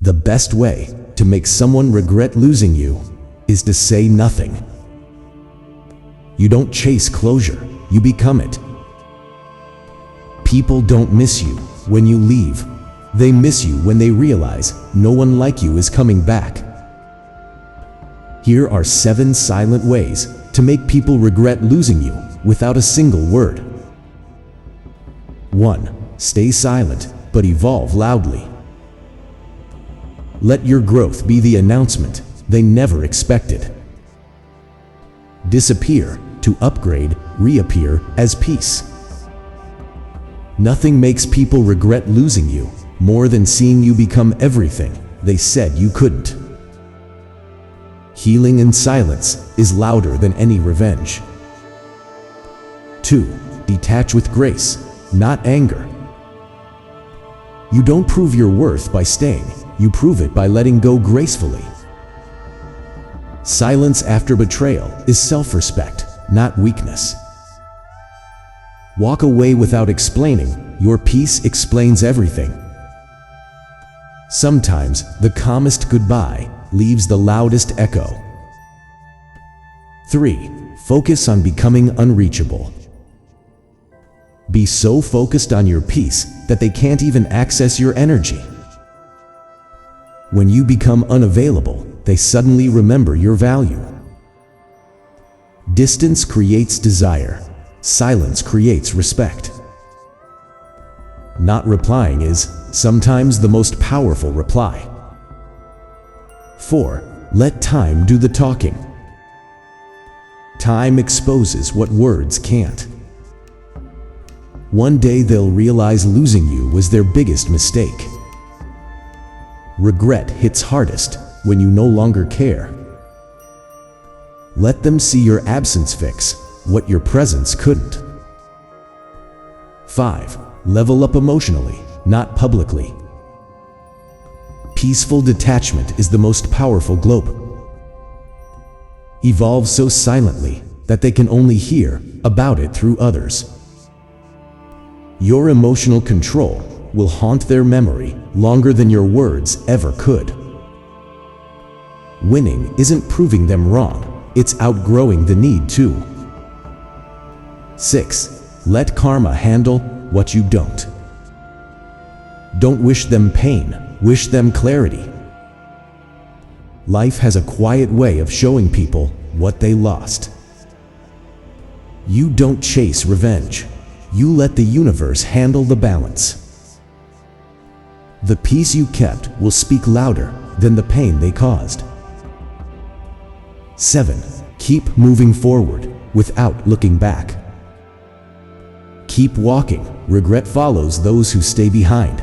The best way to make someone regret losing you is to say nothing. You don't chase closure, you become it. People don't miss you when you leave. They miss you when they realize no one like you is coming back. Here are 7 silent ways to make people regret losing you without a single word. 1. Stay silent, but evolve loudly. Let your growth be the announcement they never expected. Disappear to upgrade, reappear as peace. Nothing makes people regret losing you more than seeing you become everything they said you couldn't. Healing in silence is louder than any revenge. 2. Detach with grace, not anger. You don't prove your worth by staying, you prove it by letting go gracefully. Silence after betrayal is self-respect, not weakness. Walk away without explaining, your peace explains everything. Sometimes the calmest goodbye leaves the loudest echo. 3. Focus on becoming unreachable. Be so focused on your peace that they can't even access your energy. When you become unavailable, they suddenly remember your value. Distance creates desire. Silence creates respect. Not replying is sometimes the most powerful reply. 4. Let time do the talking. Time exposes what words can't. One day they'll realize losing you was their biggest mistake. Regret hits hardest when you no longer care. Let them see your absence fix what your presence couldn't. 5. Level up emotionally, not publicly. Peaceful detachment is the most powerful globe. Evolve so silently that they can only hear about it through others. Your emotional control will haunt their memory longer than your words ever could. Winning isn't proving them wrong, it's outgrowing the need to. 6. Let karma handle what you don't. Don't wish them pain, wish them clarity. Life has a quiet way of showing people what they lost. You don't chase revenge. You let the universe handle the balance. The peace you kept will speak louder than the pain they caused. 7. Keep moving forward without looking back. Keep walking. Regret follows those who stay behind.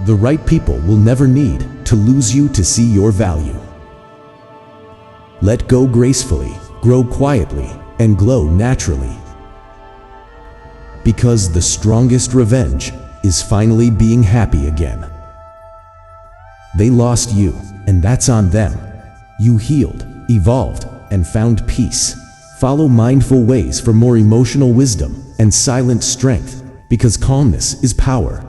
The right people will never need to lose you to see your value. Let go gracefully, grow quietly, and glow naturally. Because the strongest revenge is finally being happy again. They lost you, and that's on them. You healed, evolved, and found peace. Follow mindful ways for more emotional wisdom and silent strength, because calmness is power.